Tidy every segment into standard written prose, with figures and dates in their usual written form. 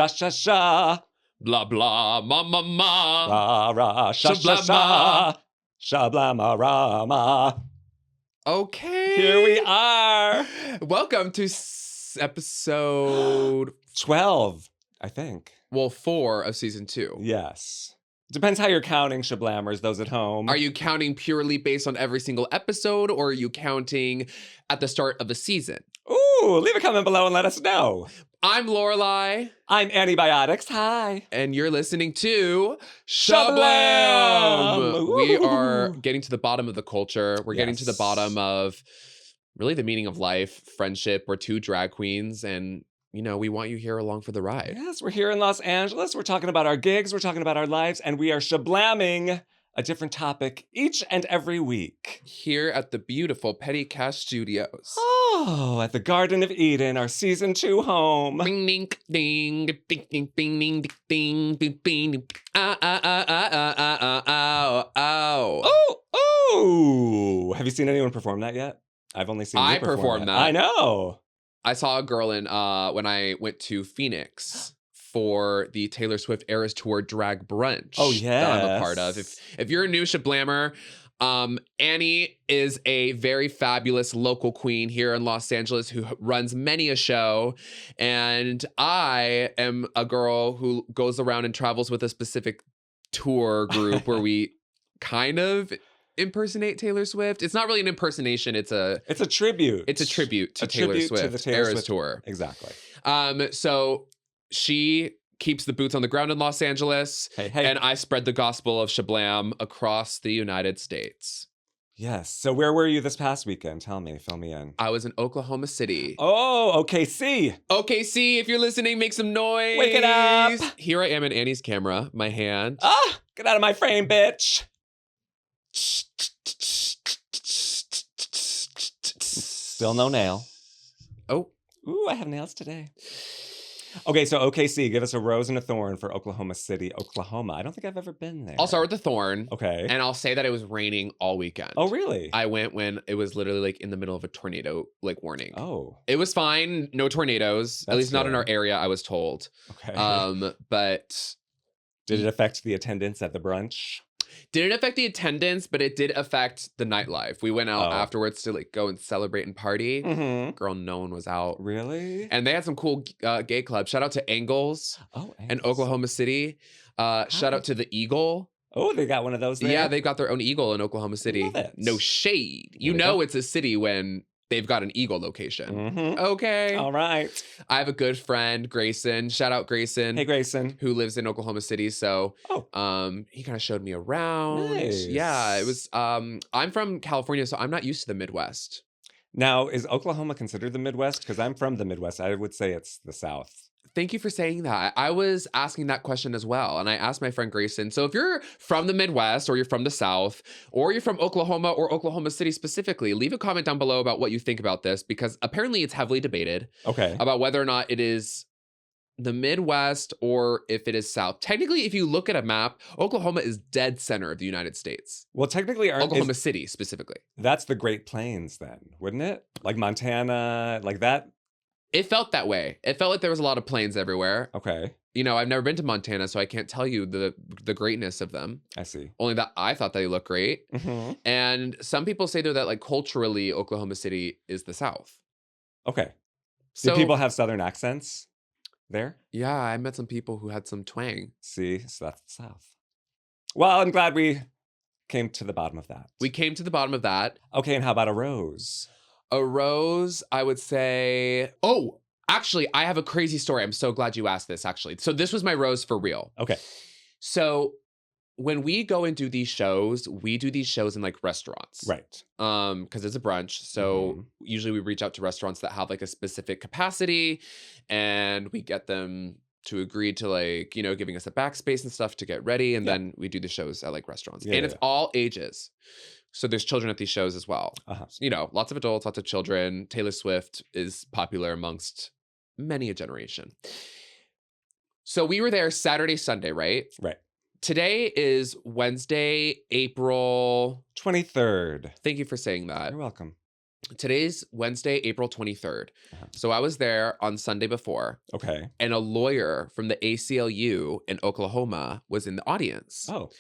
sha sha. Blah, blah, ma, ma, ma. Ra ra sha sha sha. Shablamarama. Okay. Here we are. Welcome to episode 12, I think. 4 of season 2. Yes. Depends how you're counting, Shablammers, those at home. Are you counting purely based on every single episode, or are you counting at the start of the season? Ooh, leave a comment below and let us know. I'm Lorelei. I'm Annie Biotixx. Hi. And you're listening to Shablam. Shablam. We are getting to the bottom of the culture. We're getting to the bottom of really the meaning of life, friendship. We're 2 drag queens, and you know, we want you here along for the ride. Yes, we're here in Los Angeles. We're talking about our gigs. We're talking about our lives, and we are shablamming a different topic each and every week. Here at the beautiful Petty Cash Studios. Oh, at the Garden of Eden, our season 2 home. Bing, ding, ding, ding, ding, ding, ding, ding, ding, ding. Oh. Have you seen anyone perform that yet? I've only seen you perform that. I know. I saw a girl in when I went to Phoenix for the Taylor Swift Eras Tour drag brunch. Oh, yeah, that I'm a part of. If you're a new Shablammer, Annie is a very fabulous local queen here in Los Angeles who runs many a show. And I am a girl who goes around and travels with a specific tour group where we kind of impersonate Taylor Swift. It's not really an impersonation. It's a tribute. It's a tribute to Taylor Swift, to the Taylor Eras Swift Tour. Exactly. So she keeps the boots on the ground in Los Angeles. Hey. And I spread the gospel of Shablam across the United States. Yes. So where were you this past weekend? Tell me. Fill me in. I was in Oklahoma City. Oh, OKC. OKC, if you're listening, make some noise. Wake it up. Here I am in Annie's camera, my hand. Ah, get out of my frame, bitch. Still no nail. Oh. Ooh, I have nails today. Okay, so OKC, give us a rose and a thorn for Oklahoma City, Oklahoma. I don't think I've ever been there. I'll start with the thorn. Okay. And I'll say that it was raining all weekend. Oh, really? I went when it was literally like in the middle of a tornado like warning. Oh. It was fine. No tornadoes. At least not in our area, I was told. Okay. But did it affect the attendance at the brunch? Didn't affect the attendance, but it did affect the nightlife. We went out afterwards to like go and celebrate and party. Mm-hmm. Girl, no one was out. Really? And they had some cool gay clubs. Shout out to Angles and Oklahoma City. Shout out to the Eagle. Oh, they got one of those there? Yeah, they've got their own Eagle in Oklahoma City. Love it. No shade. You know it's a city when they've got an Eagle location. Mm-hmm. Okay. All right. I have a good friend, Grayson. Shout out Grayson. Hey, Grayson. Who lives in Oklahoma City. So he kind of showed me around. Nice. Yeah, it was, I'm from California, so I'm not used to the Midwest. Now, is Oklahoma considered the Midwest? Because I'm from the Midwest. I would say it's the South. Thank you for saying that. I was asking that question as well. And I asked my friend Grayson, so if you're from the Midwest or you're from the South or you're from Oklahoma or Oklahoma City specifically, leave a comment down below about what you think about this, because apparently it's heavily debated about whether or not it is the Midwest or if it is South. Technically, if you look at a map, Oklahoma is dead center of the United States. Well, technically, Oklahoma City specifically. That's the Great Plains then, wouldn't it? Like Montana, like that? It felt that way. It felt like there was a lot of plains everywhere. Okay. You know, I've never been to Montana, so I can't tell you the greatness of them. I see. Only that I thought they looked great. Mm-hmm. And some people say though that like culturally, Oklahoma City is the South. Okay. So, do people have Southern accents there? Yeah, I met some people who had some twang. See, so that's the South. Well, I'm glad we came to the bottom of that. We came to the bottom of that. Okay, and how about a rose? A rose, I would say... Oh, actually, I have a crazy story. I'm so glad you asked this, actually. So this was my rose for real. Okay. So when we go and do these shows, we do these shows in like restaurants. Right. Because it's a brunch. So usually we reach out to restaurants that have like a specific capacity and we get them to agree to like, you know, giving us a backspace and stuff to get ready. And then we do the shows at like restaurants. And it's all ages. So there's children at these shows as well. You know, lots of adults, lots of children. Taylor Swift is popular amongst many a generation. So we were there Saturday, Sunday, right? Right. Today is Wednesday, April 23rd. Thank you for saying that. You're welcome. Today's Wednesday, April 23rd. Uh-huh. So I was there on Sunday before, Okay. and a lawyer from the ACLU in Oklahoma was in the audience. Oh,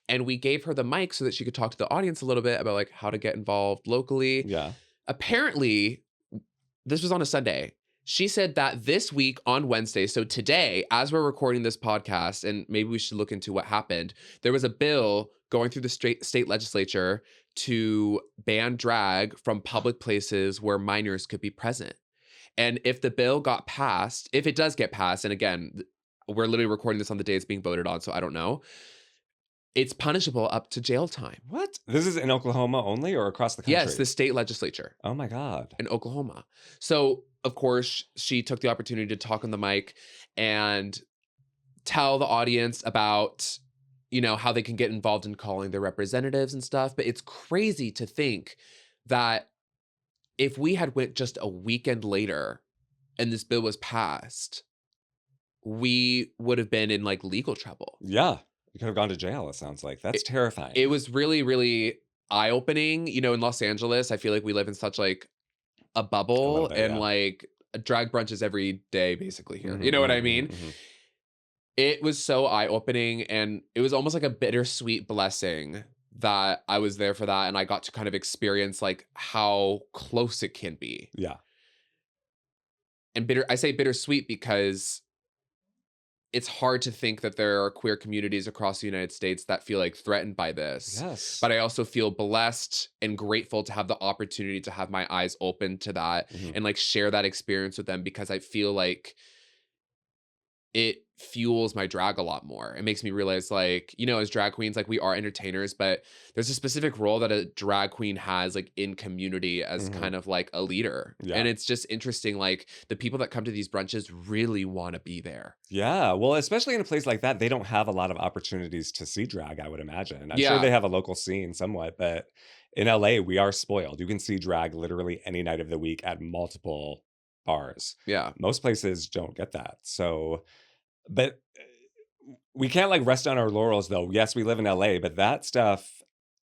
And we gave her the mic so that she could talk to the audience a little bit about like how to get involved locally. yeah. Apparently, this was on a Sunday. She said that this week on Wednesday, so today, as we're recording this podcast, and maybe we should look into what happened, there was a bill going through the state legislature to ban drag from public places where minors could be present. And if the bill got passed, if it does get passed, and again, we're literally recording this on the day it's being voted on, so I don't know, it's punishable up to jail time. What? This is in Oklahoma only or across the country? Yes, the state legislature. Oh my God. In Oklahoma. So, of course, she took the opportunity to talk on the mic and tell the audience about, you know, how they can get involved in calling their representatives and stuff. But it's crazy to think that if we had went just a weekend later and this bill was passed, we would have been in like legal trouble. Yeah. You could have gone to jail, it sounds like. That's terrifying. It was really, really eye-opening. You know, in Los Angeles, I feel like we live in such like a bubble bit, and yeah. like drag brunches every day basically here. You know what I mean? It was so eye-opening, and it was almost like a bittersweet blessing that I was there for that, and I got to kind of experience like how close it can be. Yeah. And I say bittersweet because it's hard to think that there are queer communities across the United States that feel like threatened by this. Yes. But I also feel blessed and grateful to have the opportunity to have my eyes open to that and like share that experience with them, because I feel like it fuels my drag a lot more. It makes me realize, like, you know, as drag queens, like, we are entertainers, but there's a specific role that a drag queen has like in community as kind of like a leader. Yeah. And it's just interesting, like, the people that come to these brunches really want to be there. Yeah. Well, especially in a place like that, they don't have a lot of opportunities to see drag, I would imagine. I'm Yeah. sure they have a local scene somewhat, but in LA, we are spoiled. You can see drag literally any night of the week at multiple bars. Yeah. Most places don't get that. So, but we can't like rest on our laurels though. Yes, we live in LA, but that stuff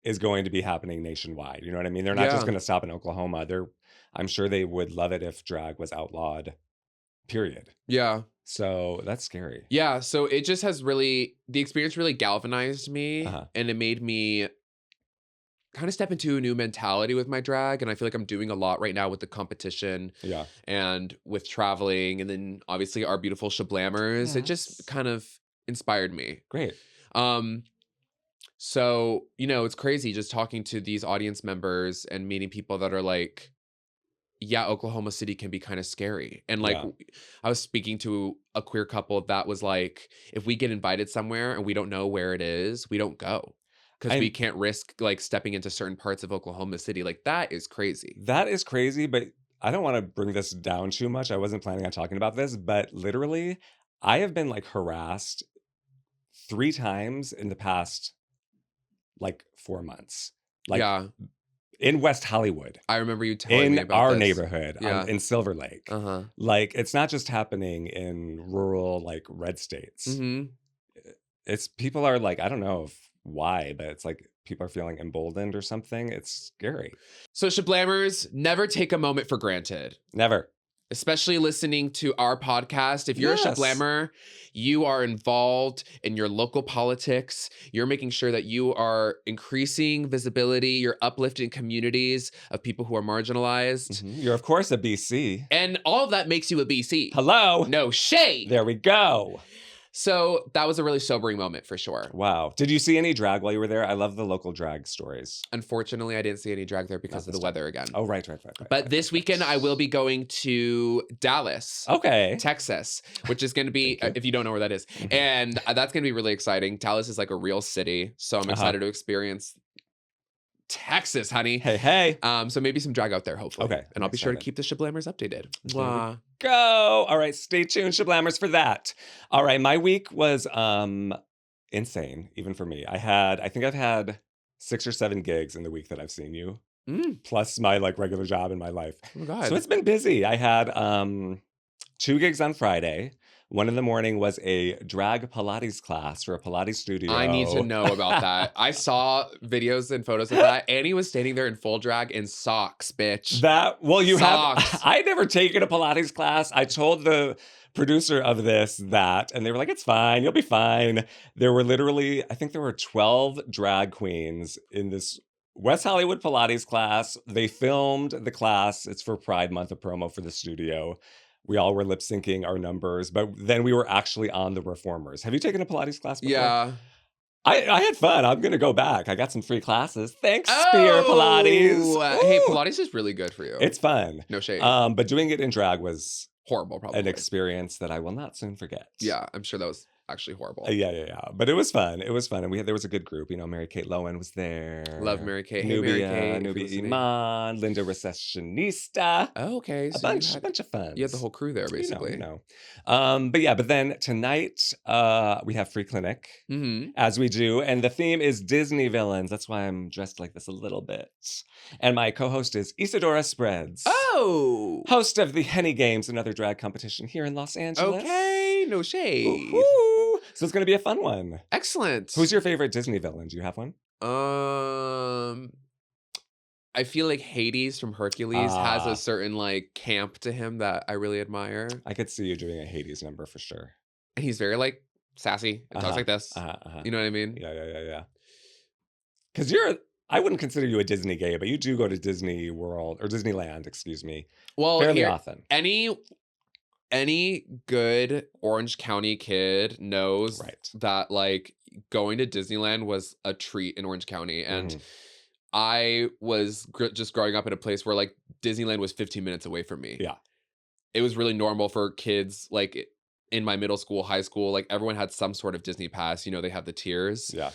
is going to be happening nationwide. You know what I mean? They're not Yeah. just going to stop in Oklahoma. I'm sure they would love it if drag was outlawed, period. Yeah. So that's scary. Yeah. So it just has really, the experience really galvanized me, Uh-huh. and it made me kind of step into a new mentality with my drag. And I feel like I'm doing a lot right now with the competition Yeah. and with traveling, and then obviously our beautiful Shablammers. It just Yes. kind of inspired me. Great. So, you know, it's crazy just talking to these audience members and meeting people that are like, yeah, Oklahoma City can be kind of scary. And like, Yeah. I was speaking to a queer couple that was like, if we get invited somewhere and we don't know where it is, we don't go, because we can't risk like stepping into certain parts of Oklahoma City. Like, that is crazy. That is crazy, but I don't want to bring this down too much. I wasn't planning on talking about this, but literally, I have been like harassed 3 times in the past like 4 months. Like Yeah. in West Hollywood, I remember you telling me in about our this. neighborhood, Yeah. in Silver Lake. Uh-huh. Like, it's not just happening in rural, like, red states. Mm-hmm. It's people are like, I don't know why, but it's like people are feeling emboldened or something. It's scary. So, Shablammers, never take a moment for granted. Never. Especially listening to our podcast. If you're Yes. a Shablammer, you are involved in your local politics. You're making sure that you are increasing visibility. You're uplifting communities of people who are marginalized. You're, of course, a BC. And all of that makes you a BC. Hello. No shade. There we go. So that was a really sobering moment for sure. Wow. Did you see any drag while you were there? I love the local drag stories. Unfortunately, I didn't see any drag there because of the weather again. Oh, right. But this weekend, I will be going to Dallas, Okay. Texas, which is going to be, Thank you. if you don't know where that is, and that's going to be really exciting. Dallas is like a real city, so I'm excited to experience Texas, honey. Hey. So maybe some drag out there, hopefully. Okay, And I'm I'll be sure to excited. keep the Shablammers updated. There we Mwah. Go. All right. Stay tuned, Shablammers, for that. All right. My week was insane, even for me. I think I've had 6 or 7 gigs in the week that I've seen you, plus my like regular job in my life. Oh my God. So it's been busy. I had 2 gigs on Friday. One in the morning was a drag Pilates class for a Pilates I need to studio. know about that. I saw videos and photos of that. Annie was standing there in full drag in socks, bitch. You have, Socks. I never taken a Pilates class. I told the producer of this that, and they were like, it's fine, you'll be fine. There were literally, I think there were 12 drag queens in this West Hollywood Pilates class. They filmed the class. It's for Pride Month, a promo for the studio. We all were lip syncing our numbers, but then we were actually on the reformers. Have you taken a Pilates class before? Yeah. I had fun. I'm going to go back. I got some free classes. Thanks, Spear Pilates. Hey, Ooh. Pilates is really good for you. It's fun. No shade. But doing it in drag was horrible, probably. an experience that I will not soon forget. Yeah, I'm sure that was actually horrible. Yeah. But it was fun. It was fun. And there was a good group. You know, Mary Kate Lowen was there. Love Mary Kate. Hey, Nubia, Mary Kate. Nubia Iman, Linda Recessionista. Oh, okay. So a bunch of fun. You had the whole crew there, basically. You know. But then tonight we have free clinic, as we do. And the theme is Disney villains. That's why I'm dressed like this a little bit. And my co-host is Isadora Spreads. Oh! Host of the Henny Games, another drag competition here in Los Angeles. Okay, no shade. Ooh-hoo. So it's going to be a fun one. Excellent. Who's your favorite Disney villain? Do you have one? I feel like Hades from Hercules has a certain like camp to him that I really admire. I could see you doing a Hades number for sure. And he's very like sassy and talks like this. You know what I mean? Yeah. Because I wouldn't consider you a Disney gay, but you do go to Disney World or Disneyland, excuse me. Well, fairly often. Any good Orange County kid knows that like going to Disneyland was a treat in Orange County. And I was just growing up in a place where like Disneyland was 15 minutes away from me. Yeah. It was really normal for kids like in my middle school, high school, like everyone had some sort of Disney pass. You know, they have the tiers. Yeah.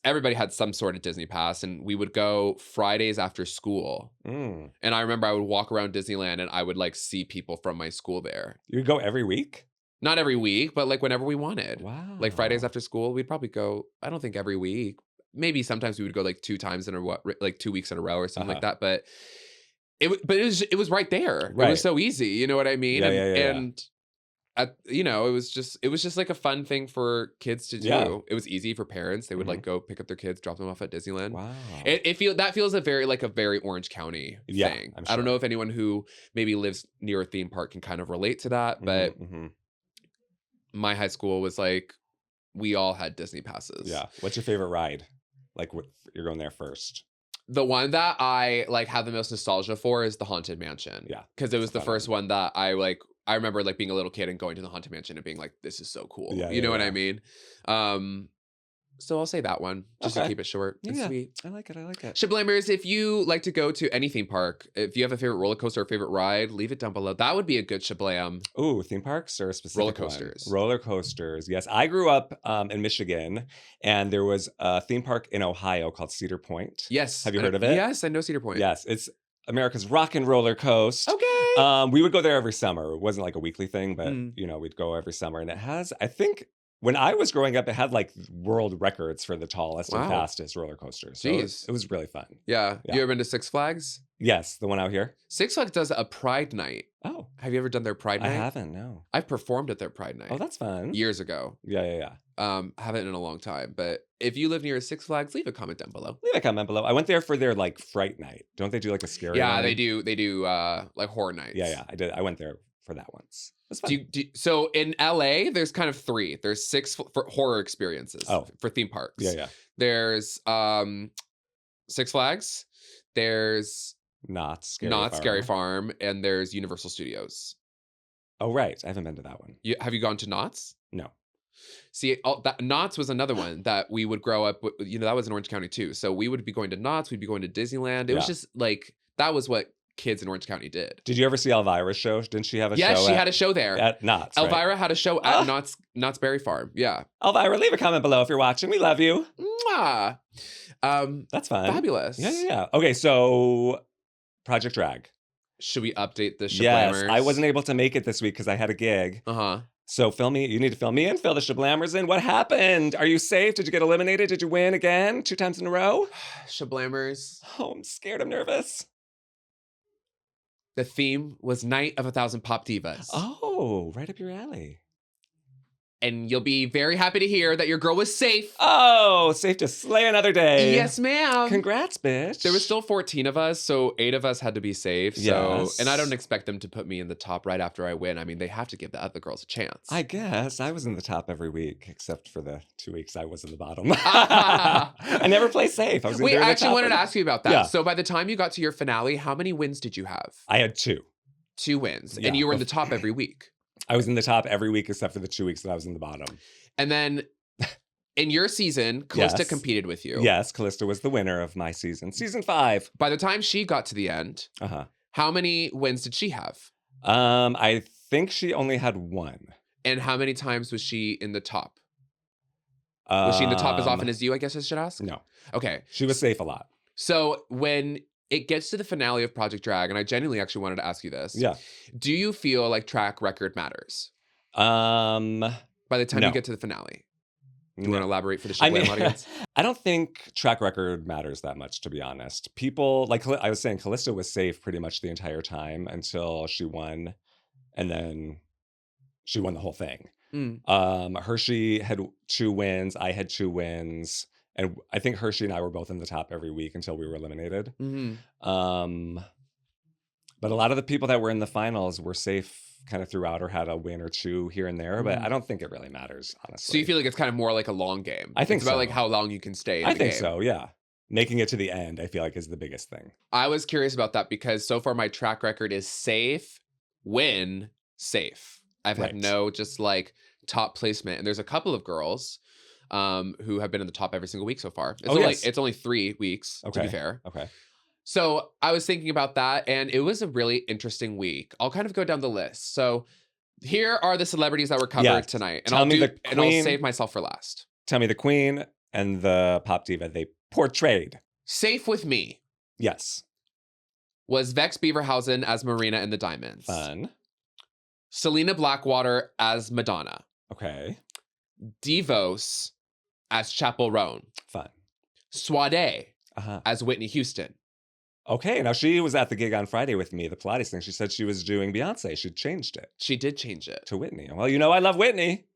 Everybody had some sort of Disney pass, and we would go Fridays after school. And I remember I would walk around Disneyland and I would like see people from my school there. You would go every week? Not every week, but like whenever we wanted. Wow. Like Fridays after school, we'd probably go, I don't think every week. Maybe sometimes we would go like 2 times in a like 2 weeks in a row or something like that. But it was right there. Right. It was so easy. You know what I mean? And you know, it was just like a fun thing for kids to do. Yeah. It was easy for parents. They would like go pick up their kids, drop them off at Disneyland. Wow. That feels a very Orange County thing. Sure. I don't know if anyone who maybe lives near a theme park can kind of relate to that, but my high school was like, we all had Disney passes. Yeah. What's your favorite ride? Like you're going there first. The one that I like have the most nostalgia for is the Haunted Mansion. Yeah. Because it was the first one that I remember like being a little kid and going to the Haunted Mansion and being like, this is so cool. Yeah, you know what I mean? So I'll say that one just to keep it short and sweet. I like it. Shablammers, if you like to go to any theme park, if you have a favorite roller coaster or favorite ride, leave it down below. That would be a good Shablam. Ooh, theme parks or a specific roller coasters? One? Roller coasters. Yes, I grew up in Michigan, and there was a theme park in Ohio called Cedar Point. Yes, have you heard of it? Yes, I know Cedar Point. Yes, it's America's rock and roller coast. Okay. We would go there every summer. It wasn't like a weekly thing, but you know, we'd go every summer, and it has, I think. When I was growing up, it had like world records for the tallest and fastest roller coaster. So it was really fun. Yeah. You ever been to Six Flags? Yes, the one out here. Six Flags does a Pride Night. Oh. Have you ever done their Pride Night? I haven't, no. I've performed at their Pride Night. Oh, that's fun. Years ago. Yeah. Haven't in a long time. But if you live near Six Flags, leave a comment down below. Leave a comment below. I went there for their like Fright Night. Don't they do like a scary night? Yeah, they do like horror nights. Yeah, I did. I went there for that once. So in LA, there's kind of 3. There's 6 for horror experiences for theme parks. Yeah. There's Six Flags. There's Knott's Scary Farm, and there's Universal Studios. Oh right, I haven't been to that one. Have you gone to Knott's? No. See, Knott's was another one that we would grow up with. You know, that was in Orange County too. So we would be going to Knott's. We'd be going to Disneyland. It was just like that was what kids in Orange County did. Did you ever see Elvira's show? Didn't she have a show? Yes, she had a show there. At Knott's, Elvira had a show at Knott's Berry Farm. Yeah. Elvira, leave a comment below if you're watching. We love you. Mwah. That's fun. Fabulous. Yeah. Okay, so Project Drag. Should we update the Shablammers? Yes, I wasn't able to make it this week because I had a gig. So you need to fill me in, fill the Shablammers in. What happened? Are you safe? Did you get eliminated? Did you win again 2 times in a row? Shablammers. Oh, I'm scared. I'm nervous. The theme was Night of 1,000 Pop Divas. Oh, right up your alley. And you'll be very happy to hear that your girl was safe. Oh, safe to slay another day. Yes, ma'am. Congrats, bitch. There was still 14 of us, so 8 of us had to be safe. So, Yes. and I don't expect them to put me in the top right after I win. I mean, they have to give the other girls a chance. I guess. I was in the top every week, except for the 2 weeks I was in the bottom. I never play safe. I was Wait, either in I the actually top wanted or- to ask you about that. Yeah. So by the time you got to your finale, how many wins did you have? I had 2. 2 wins. Yeah. And you were in the top every week. I was in the top every week except for the 2 weeks that I was in the bottom. And then in your season, Callista Yes. competed with you. Yes, Callista was the winner of my season. Season 5. By the time she got to the end, Uh-huh. how many wins did she have? I think she only had 1. And how many times was she in the top? Was she in the top as often as you, I guess I should ask? No. Okay. She was safe a lot. So when it gets to the finale of Project Drag, and I genuinely actually wanted to ask you this. Yeah. Do you feel like track record matters by the time No. you get to the finale? Do you No. want to elaborate for the I Shablam mean, audience? I don't think track record matters that much, to be honest. People, like I was saying, Callista was safe pretty much the entire time until she won, and then she won the whole thing. Hershey had 2 wins, I had 2 wins, and I think Hershey and I were both in the top every week until we were eliminated. Mm-hmm. But a lot of the people that were in the finals were safe kind of throughout or had a win or 2 here and there, but I don't think it really matters, honestly. So you feel like it's kind of more like a long game? I think it's about so. like how long you can stay in I the think game. so, yeah. Making it to the end, I feel like, is the biggest thing. I was curious about that because so far my track record is safe, win, safe. I've had Right. no just like top placement. And there's a couple of girls who have been in the top every single week so far. It's only 3 weeks, to be Okay. fair. Okay. So I was thinking about that, and it was a really interesting week. I'll kind of go down the list. So here are the celebrities that were covered Yeah. tonight, and Tell me the and I'll queen. save myself for last. Tell me the queen and the pop diva they portrayed. Safe with me Yes. was Vex Beaverhausen as Marina in the Diamonds. Fun. Selena Blackwater as Madonna. Okay. Devos as Chapel Roan. Fun. Swade Uh-huh. as Whitney Houston. Okay. Now she was at the gig on Friday with me, the Pilates thing. She said she was doing Beyonce. She changed it She did change it. to Whitney. Well, you know I love Whitney.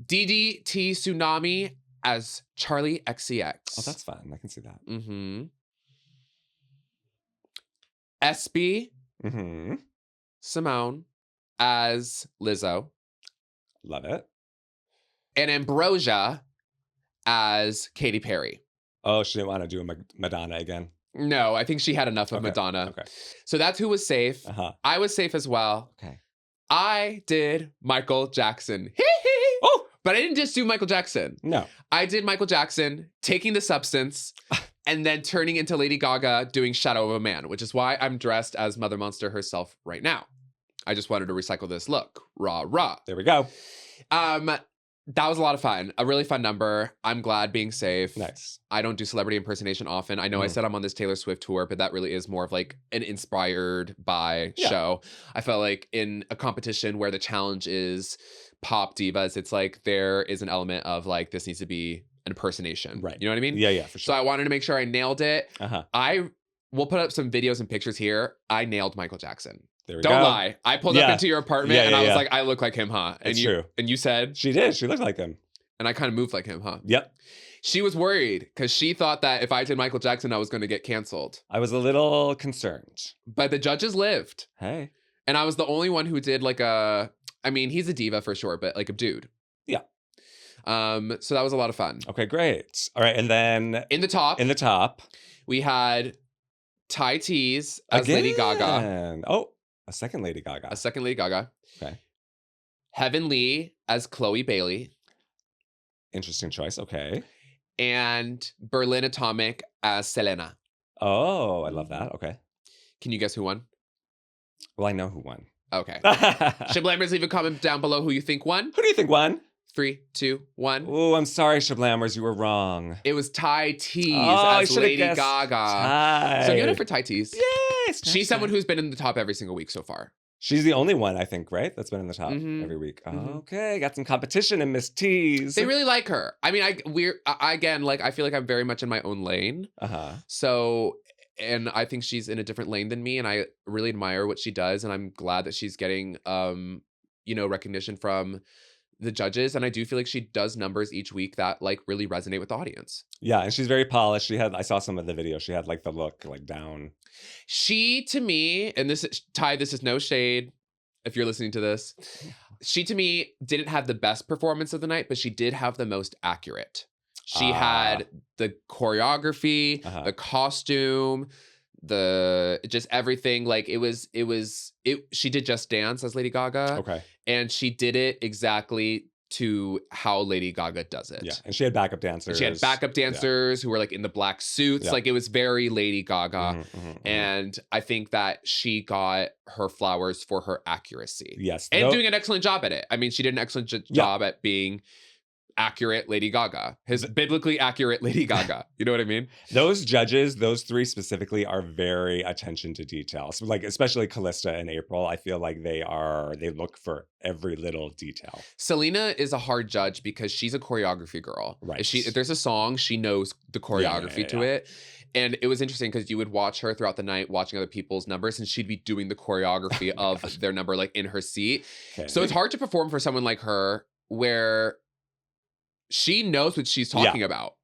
DDT Tsunami as Charlie XCX. Oh, that's fun. I can see that. Mm-hmm. SB Mm-hmm. Simone as Lizzo. Love it. And Ambrosia as Katy Perry. Oh, she didn't want to do a Madonna again. No, I think she had enough of Okay. Madonna. Okay. So that's who was safe. Uh-huh. I was safe as well. Okay. I did Michael Jackson. Oh! But I didn't just do Michael Jackson. No. I did Michael Jackson taking the substance and then turning into Lady Gaga doing Shadow of a Man, which is why I'm dressed as Mother Monster herself right now. I just wanted to recycle this look. Rah, rah. There we go. That was a lot of fun. A really fun number. I'm glad being safe. Nice. I don't do celebrity impersonation often. I know I said I'm on this Taylor Swift tour, but that really is more of like an inspired by show. I felt like in a competition where the challenge is pop divas, it's like there is an element of like, this needs to be an impersonation. Right. You know what I mean? Yeah, for So sure. I wanted to make sure I nailed it. Uh-huh. We'll put up some videos and pictures here. I nailed Michael Jackson. There we Don't go. lie. I pulled up into your apartment and I was yeah. like, I look like him, huh? And It's you true. and you said, She did. She looked like him. and I kind of moved like him, huh? Yep. She was worried because she thought that if I did Michael Jackson, I was going to get canceled. I was a little concerned. But the judges lived. Hey. And I was the only one who did like I mean, he's a diva for sure, but like a dude. Yeah. So that was a lot of fun. Okay, great. All right, and then In the top, we had Ty Tees as Lady Gaga. Again. Oh, a second Lady Gaga. A second Lady Gaga. Okay. Heaven Lee as Chloe Bailey. Interesting choice. Okay. And Berlin Atomic as Selena. Oh, I love that. Okay. Can you guess who won? Well, I know who won. Okay. Who Shablammers, leave a comment down below who you think won. do you think won? 3, 2, 1. Oh, I'm sorry, Shablammers. You were wrong. It was Ty Tees I as should've Lady guessed Gaga. Ty. So give it for Ty Tees. Yes. She's someone who's been in the top every single week so far. She's the only one, I think, right? That's been in the top Mhm. every week. Mhm. Okay, got some competition in Miss T's. They really like her. I mean, again, like I feel like I'm very much in my own lane. Uh-huh. So, and I think she's in a different lane than me, and I really admire what she does, and I'm glad that she's getting, recognition from the judges, and I do feel like she does numbers each week that like really resonate with the audience. Yeah, and she's very polished. I saw some of the video. She had like the look like down. She to me, and this is Ty, this is no shade if you're listening to this. She to me didn't have the best performance of the night, but she did have the most accurate. She had the choreography, Uh-huh. the costume, the just everything. Like she did Just Dance as Lady Gaga. Okay. And she did it exactly to how Lady Gaga does it. Yeah, and she had backup dancers. And she had backup dancers who were like in the black suits. Yeah. Like it was very Lady Gaga. Mm-hmm. And I think that she got her flowers for her accuracy. Yes. And doing an excellent job at it. I mean, she did an excellent job at being accurate Lady Gaga. His biblically accurate Lady Gaga. You know what I mean? Those judges, those three specifically, are very attention to detail. So like, especially Callista and April, I feel like they look for every little detail. Selena is a hard judge because she's a choreography girl. Right. If there's a song, she knows the choreography to it. And it was interesting because you would watch her throughout the night watching other people's numbers, and she'd be doing the choreography of their number like in her seat. Okay. So it's hard to perform for someone like her where she knows what she's talking about.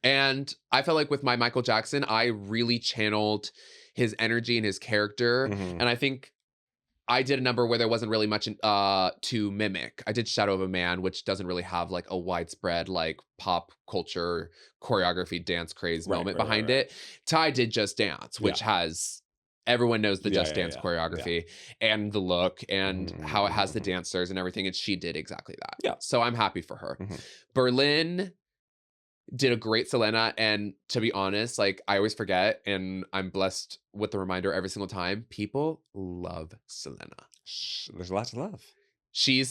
And I felt like with my Michael Jackson, I really channeled his energy and his character. Mm-hmm. And I think I did a number where there wasn't really much to mimic. I did Shadow of a Man, which doesn't really have like a widespread like pop culture choreography dance craze moment behind it. Ty did Just Dance, which has everyone knows the Just Dance choreography and the look and how it has the dancers and everything. And she did exactly that. Yeah. So I'm happy for her. Berlin did a great Selena. And to be honest, like I always forget, and I'm blessed with the reminder every single time, people love Selena. There's a lot to love.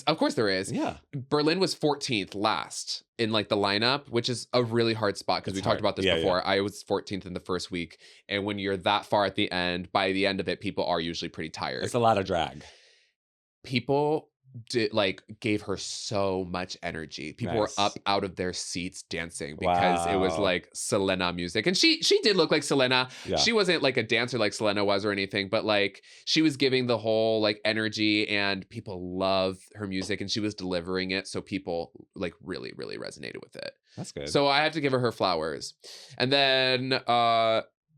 Of course there is. Yeah. Berlin was 14th last in like the lineup, which is a really hard spot because we talked about this before. I was 14th in the first week. And when you're that far at the end, by the end of it, people are usually pretty tired. It's a lot of drag. People gave her so much energy. People were up out of their seats dancing because it was like Selena music. And she did look like Selena. Yeah. She wasn't like a dancer like Selena was or anything, but like she was giving the whole like energy, and people love her music, and she was delivering it. So people like really, really resonated with it. That's good. So I have to give her flowers. And then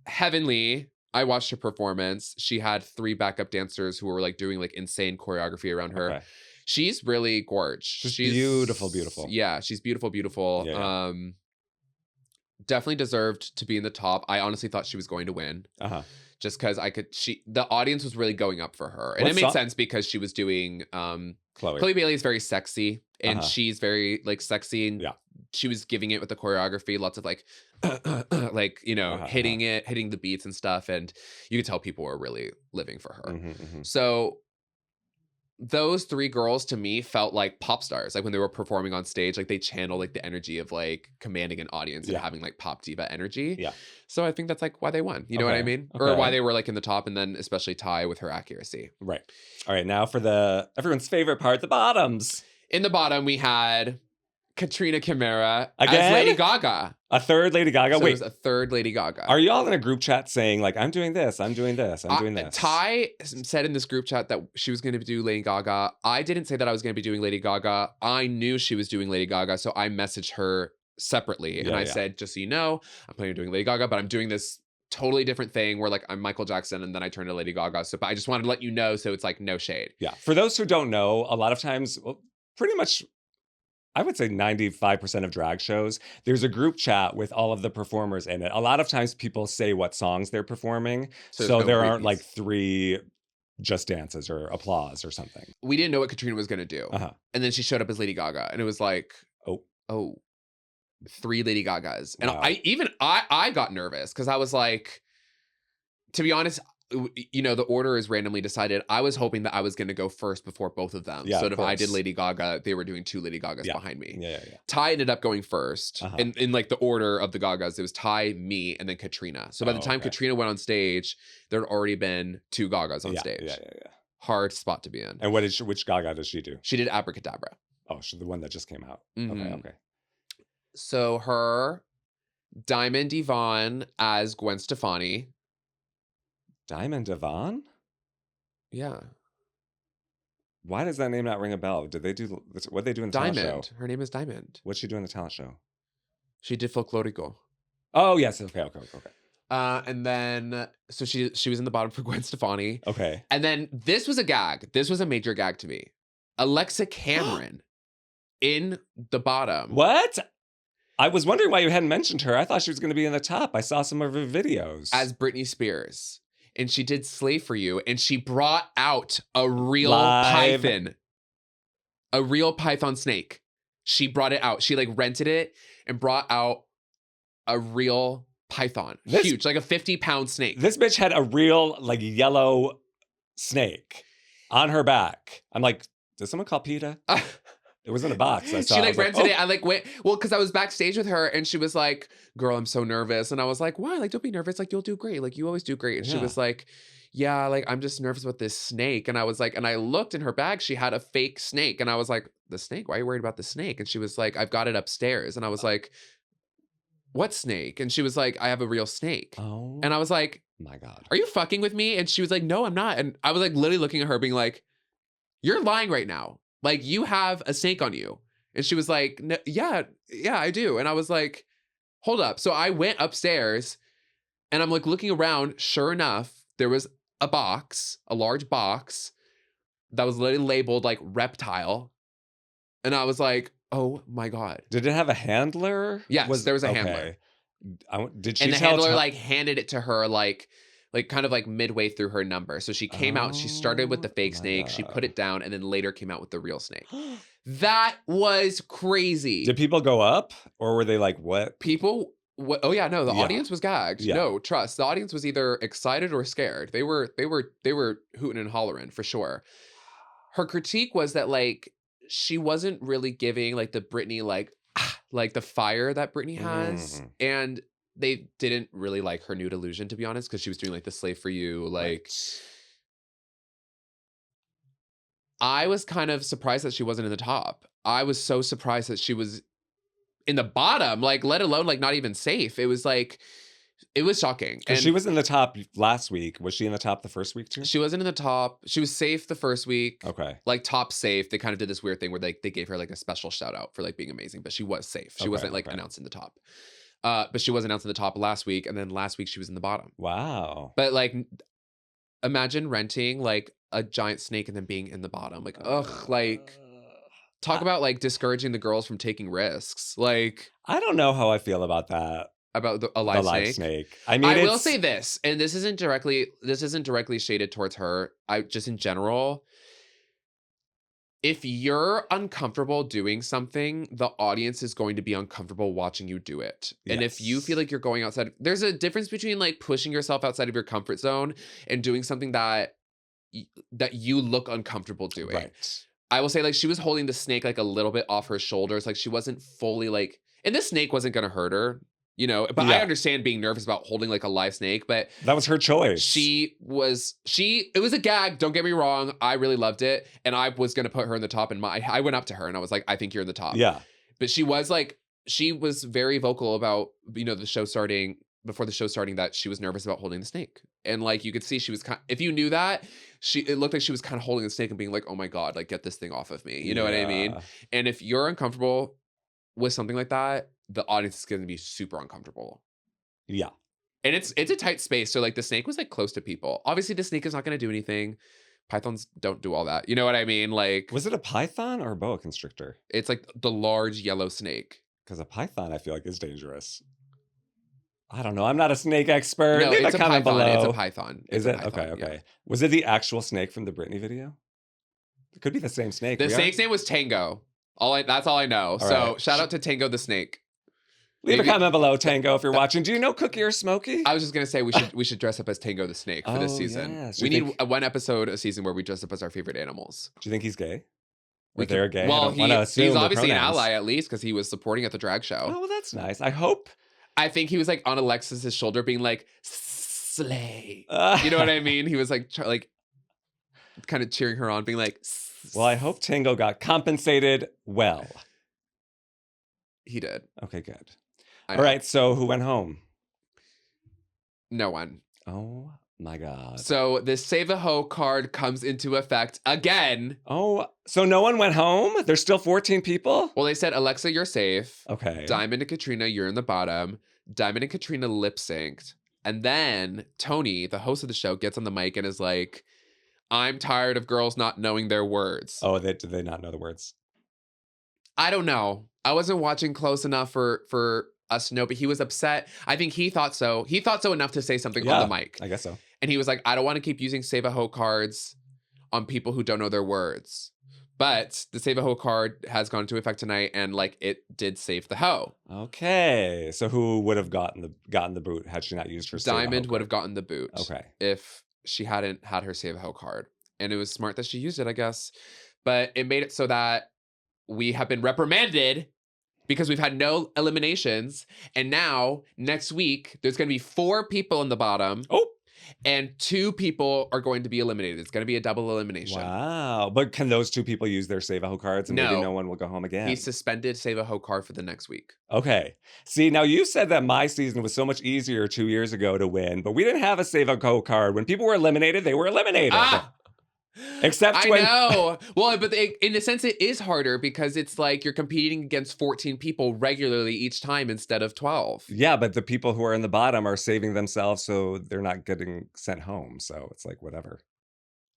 Heavenly, I watched her performance. She had 3 backup dancers who were like doing like insane choreography around her. Okay. She's really gorgeous. She's beautiful, beautiful. Yeah, she's beautiful, beautiful. Yeah. Definitely deserved to be in the top. I honestly thought she was going to win. Just because the audience was really going up for her. And it made sense because she was doing Chloe Bailey is very sexy, and she's very like sexy, and she was giving it with the choreography, lots of like like, you know, hitting the beats and stuff, and you could tell people were really living for her. So those 3 girls to me felt like pop stars. Like when they were performing on stage, like they channeled like the energy of like commanding an audience and having like pop diva energy. Yeah. So I think that's like why they won. You know what I mean? Or why they were like in the top, and then especially Ty with her accuracy. Right. All right. Now for everyone's favorite part, the bottoms. In the bottom, we had Katrina Chimera again? As Lady Gaga. A third Lady Gaga? So Wait. It was a third Lady Gaga. Are y'all in a group chat saying like, I'm doing this, I'm doing this, I'm doing this? Ty said in this group chat that she was going to do Lady Gaga. I didn't say that I was going to be doing Lady Gaga. I knew she was doing Lady Gaga, so I messaged her separately. And I said, just so you know, I'm planning on doing Lady Gaga, but I'm doing this totally different thing where like I'm Michael Jackson and then I turn to Lady Gaga. So but I just wanted to let you know, so it's like no shade. Yeah. For those who don't know, a lot of times, well, pretty much I would say 95% of drag shows, there's a group chat with all of the performers in it. A lot of times people say what songs they're performing. So there aren't like 3 just dances or applause or something. We didn't know what Katrina was going to do. And then she showed up as Lady Gaga, and it was like, oh, 3 Lady Gagas. And I got nervous because I was like, to be honest, you know, the order is randomly decided. I was hoping that I was going to go first before both of them. So if I did Lady Gaga, they were doing 2 Lady Gagas behind me. Ty ended up going first. In like the order of the Gagas, it was Ty, me, and then Katrina. So by the time Katrina went on stage, there had already been 2 Gagas on stage. Yeah. Hard spot to be in. And which Gaga does she do? She did Abracadabra. Oh, she's the one that just came out. Okay. So her, Diamond Yvonne as Gwen Stefani. Diamond Yvonne? Yeah. Why does that name not ring a bell? Did they do what they do in the talent show? Diamond. Her name is Diamond. What'd she do in the talent show? She did Folklorico. Oh yes, okay. And then so she was in the bottom for Gwen Stefani. Okay. And then this was a gag. This was a major gag to me. Alexa Cameron in the bottom. What? I was wondering why you hadn't mentioned her. I thought she was going to be in the top. I saw some of her videos. As Britney Spears. And she did Slave for You. And she brought out a real Live. python. A real python snake. She brought it out. She like rented it and brought out a real python. Huge, like a 50-pound snake. This bitch had a real like yellow snake on her back. I'm like, did someone call PETA? It was in a box. I saw. She like rented like, it. I like went, well, because I was backstage with her and she was like, girl, I'm so nervous. And I was like, why? Like, don't be nervous. Like, you'll do great. Like, you always do great. And she was like, yeah, like, I'm just nervous with this snake. And I was like, and I looked in her bag, she had a fake snake. And I was like, the snake? Why are you worried about the snake? And she was like, I've got it upstairs. And I was like, what snake? And she was like, I have a real snake. Oh. And I was like, my God. Are you fucking with me? And she was like, no, I'm not. And I was like literally looking at her being like, you're lying right now. Like, you have a snake on you. And she was like, no, yeah, I do. And I was like, hold up. So I went upstairs and I'm like looking around. Sure enough, there was a box, a large box that was literally labeled like reptile. And I was like, oh my God. Did it have a handler? Yes, there was a handler. Did she and the tell handler like handed it to her like kind of like midway through her number. So she came out, she started with the fake snake, she put it down, and then later came out with the real snake. That was crazy. Did people go up or were they like, what? People, oh yeah, no, the audience was gagged. Yeah. No, trust. The audience was either excited or scared. They were hooting and hollering for sure. Her critique was that like she wasn't really giving like the Britney like the fire that Britney has. And they didn't really like her nude illusion, to be honest, because she was doing like the Slave for You. Like, I was kind of surprised that she wasn't in the top. I was so surprised that she was in the bottom, like, let alone like not even safe. It was like, it was shocking. Because she was in the top last week. Was she in the top the first week too? She wasn't in the top. She was safe the first week. Okay. Like top safe. They kind of did this weird thing where they gave her like a special shout out for like being amazing, but she was safe. She wasn't like announced in the top. But she was announced in the top last week, and then last week she was in the bottom. Wow. But like, imagine renting like a giant snake and then being in the bottom. Like, ugh, like talk about like discouraging the girls from taking risks. Like, I don't know how I feel about that. About a live snake. I mean, I will say this, and this isn't directly shaded towards her. I just in general, if you're uncomfortable doing something, the audience is going to be uncomfortable watching you do it. Yes. And if you feel like you're going outside, there's a difference between like pushing yourself outside of your comfort zone and doing something that you look uncomfortable doing. Right. I will say like she was holding the snake like a little bit off her shoulders. Like she wasn't fully like, and this snake wasn't going to hurt her, you know, but I understand being nervous about holding like a live snake, but that was her choice. It was a gag. Don't get me wrong. I really loved it. And I was going to put her in the top I went up to her and I was like, I think you're in the top. Yeah. But she was very vocal about, you know, before the show starting that she was nervous about holding the snake. And like, you could see she was if you knew that, it looked like she was kind of holding the snake and being like, oh my God, like get this thing off of me. You know what I mean? And if you're uncomfortable with something like that, the audience is going to be super uncomfortable. Yeah. And it's a tight space. So like the snake was like close to people. Obviously the snake is not going to do anything. Pythons don't do all that. You know what I mean? Like, was it a python or a boa constrictor? It's like the large yellow snake. Because a python I feel like is dangerous. I don't know. I'm not a snake expert. No, Leave it's a comment python. below. It's a python. Is it? Okay. Yeah. Was it the actual snake from the Britney video? It could be the same snake. The snake's name was Tango. That's all I know. So shout out to Tango the snake. Leave a comment below, Tango, if you're watching. Do you know Cookie or Smokey? I was just gonna say we should dress up as Tango the snake for this season. Yes. We need one episode a season where we dress up as our favorite animals. Do you think he's gay? They're gay? Well, he's obviously an ally at least because he was supporting at the drag show. Oh, well, that's nice. I hope. I think he was like on Alexis's shoulder, being like slay. You know what I mean? He was like kind of cheering her on, being like. Well, I hope Tango got compensated well. He did. Okay, good. All right, so who went home? No one. Oh My God. So this Save a Hoe card comes into effect again. Oh, so no one went home? There's still 14 people? Well, they said, Alexa, you're safe. Okay. Diamond and Katrina, you're in the bottom. Diamond and Katrina lip synced. And then Tony, the host of the show, gets on the mic and is like, I'm tired of girls not knowing their words. Oh, did they not know the words? I don't know. I wasn't watching close enough for us to know, but he was upset. I think he thought so. He thought so enough to say something on the mic. I guess so. And he was like, I don't want to keep using Save a Hoe cards on people who don't know their words. But the Save a Hoe card has gone into effect tonight, and like it did save the hoe. Okay. So who would have gotten the boot had she not used her Save a Hoe Diamond would have card? gotten the boot. Okay. If she hadn't had her Save a Hoe card. And it was smart that she used it, I guess. But it made it so that we have been reprimanded because we've had no eliminations. And now, next week, there's going to be 4 people in the bottom. Oh. And 2 people are going to be eliminated. It's going to be a double elimination. Wow. But can those 2 people use their Save a Hoe cards and maybe No. no one will go home again? He suspended Save a Hoe card for the next week. Okay. See, now you said that my season was so much easier 2 years ago to win, but we didn't have a Save a Hoe card. When people were eliminated, they were eliminated. Except I when... know. Well, but in a sense, it is harder because it's like you're competing against 14 people regularly each time instead of 12. Yeah, but the people who are in the bottom are saving themselves so they're not getting sent home. So it's like, whatever.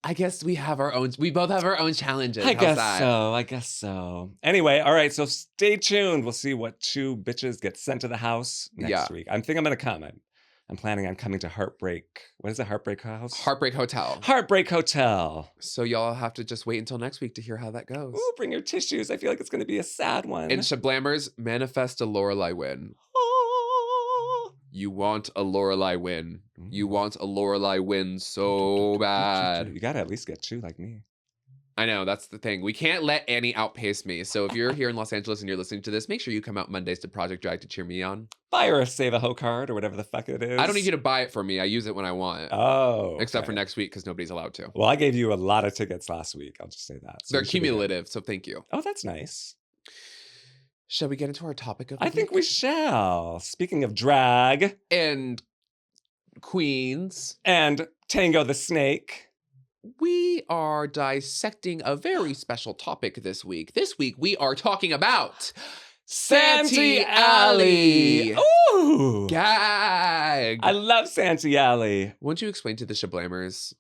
I guess we both have our own challenges. I How's that? I guess so. Anyway, all right, so stay tuned. We'll see what 2 bitches get sent to the house next week. I'm going to come. I'm planning on coming to Heartbreak. What is it? Heartbreak House? Heartbreak Hotel. Heartbreak Hotel. So y'all have to just wait until next week to hear how that goes. Ooh, bring your tissues. I feel like it's going to be a sad one. And Shablammers, manifest a Lorelei win. You want a Lorelei win. You want a Lorelei win so bad. You got to at least get 2 like me. I know, that's the thing. We can't let Annie outpace me. So if you're here in Los Angeles and you're listening to this, make sure you come out Mondays to Project Drag to cheer me on. Buy her a Save a Hoe card or whatever the fuck it is. I don't need you to buy it for me. I use it when I want. Oh. Okay. Except for next week because nobody's allowed to. Well, I gave you a lot of tickets last week. I'll just say that. So they're cumulative, so thank you. Oh, that's nice. Shall we get into our topic of the week? I think we shall. Speaking of drag. And queens. And Tango the Snake. We are dissecting a very special topic this week. This week, we are talking about Santee Alley. Ooh! Gag! I love Santee Alley. Won't you explain to the Shablammers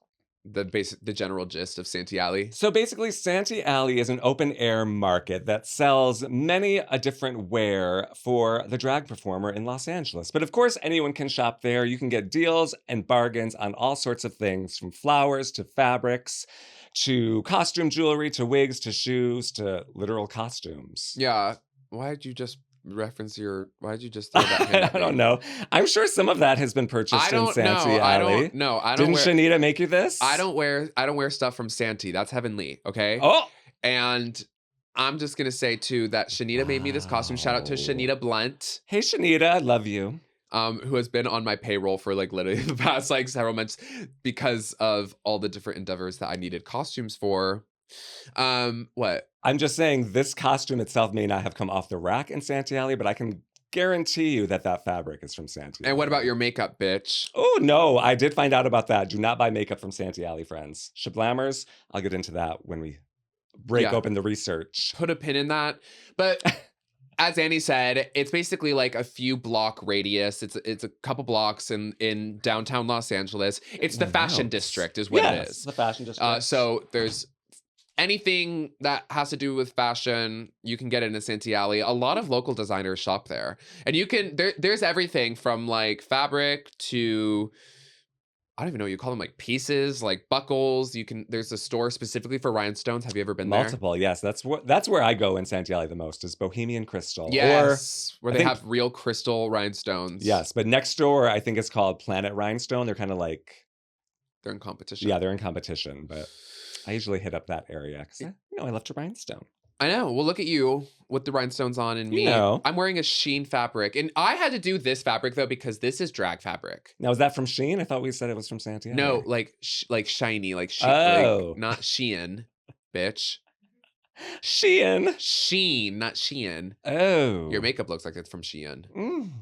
the general gist of Santee Alley? So basically, Santee Alley is an open-air market that sells many a different wear for the drag performer in Los Angeles. But of course, anyone can shop there. You can get deals and bargains on all sorts of things, from flowers to fabrics, to costume jewelry, to wigs, to shoes, to literal costumes. Yeah. Why did you just why did you just throw that hand at me? I don't know. I'm sure some of that has been purchased in Santee Alley. I don't Didn't Shanita make you this? I don't wear stuff from Santee. That's Heavenly, okay? Oh! And I'm just gonna say too that Shanita made me this costume. Shout out to Shanita Blunt. Hey Shanita, I love you. Who has been on my payroll for like literally the past like several months because of all the different endeavors that I needed costumes for. What? I'm just saying this costume itself may not have come off the rack in Santee Alley, but I can guarantee you that fabric is from Santee Alley. And what about your makeup, bitch? Oh, no, I did find out about that. Do not buy makeup from Santee Alley, friends. Shablammers, I'll get into that when we break open the research. Put a pin in that. But as Annie said, it's basically like a few block radius. It's a couple blocks in downtown Los Angeles. It's the fashion district is what it is. The fashion district. So there's anything that has to do with fashion, you can get it in Santee Alley. A lot of local designers shop there. And you can, there's everything from like fabric to, I don't even know what you call them, like pieces, like buckles. There's a store specifically for rhinestones. Have you ever been there? Multiple, yes. That's where I go in Santee Alley the most, is Bohemian Crystal. Yes, where they have real crystal rhinestones. Yes, but next door, I think it's called Planet Rhinestone. They're kind of like... They're in competition. Yeah, they're in competition, but I usually hit up that area because I love to rhinestone. I know. Well, look at you with the rhinestones on, and me. I'm wearing a Sheen fabric, and I had to do this fabric though because this is drag fabric. Now, is that from Sheen? I thought we said it was from Santee Alley. No, like shiny, like Sheen, like, not Shein, bitch. Sheen, not Shein. Oh, your makeup looks like it's from Shein. Mm.